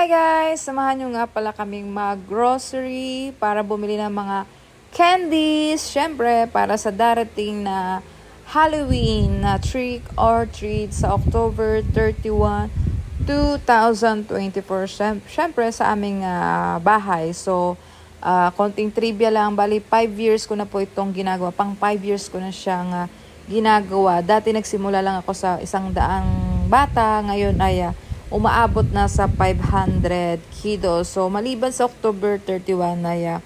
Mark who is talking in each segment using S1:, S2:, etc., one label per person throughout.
S1: Hi guys! Samahan nyo nga pala kaming mag-grocery para bumili ng mga candies. Syempre, para sa darating na Halloween na trick or treat sa October 31, 2024. Syempre, sa aming bahay. So, konting trivia lang. Bali, 5 years ko na po itong ginagawa. Pang 5 years ko na siyang ginagawa. Dati nagsimula lang ako sa 100 bata. Ngayon ay umaabot na sa 500 kilos. So, maliban sa October 31 na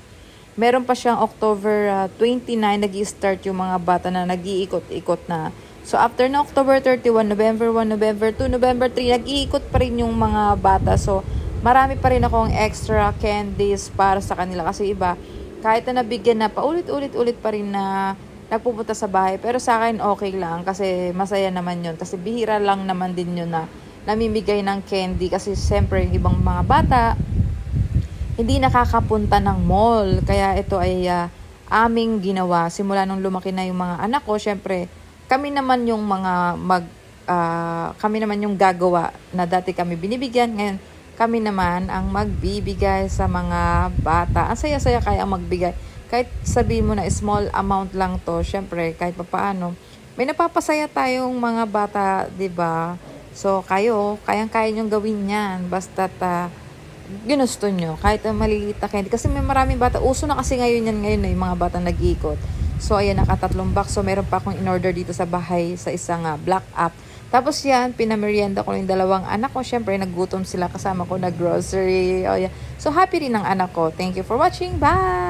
S1: meron pa siyang October 29, nag-i-start yung mga bata na nag-iikot-ikot na. So, after na October 31, November 1, November 2, November 3, nag-iikot pa rin yung mga bata. So, marami pa rin akong extra candies para sa kanila. Kasi iba, kahit na nabigyan na, paulit-ulit pa rin na nagpupunta sa bahay. Pero sa akin, okay lang. Kasi masaya naman yun. Kasi bihira lang naman din yun na namimigay ng candy kasi siyempre yung ibang mga bata hindi nakakapunta ng mall. Kaya ito ay aming ginawa. Simula nung lumaki na yung mga anak ko, siyempre kami naman yung kami naman yung gagawa na dati kami binibigyan. Ngayon, kami naman ang magbibigay sa mga bata. Ang saya-saya kaya ang magbigay. Kahit sabihin mo na small amount lang to, siyempre kahit papaano, may napapasaya tayong mga bata, 'di ba? So, kayo, kayang-kaya nyong gawin yan. Basta't ginusto nyo. Kahit maliliit na candy. Kasi may maraming bata. Uso na kasi ngayon yan ngayon na yung mga bata nag-iikot. So, ayan, naka-3 box. So, meron pa akong in-order dito sa bahay sa isang black app. Tapos yan, pinamerienda ko yung 2 anak ko. Siyempre, naggutom sila kasama ko na grocery. Oh, yeah. So, happy rin ang anak ko. Thank you for watching. Bye!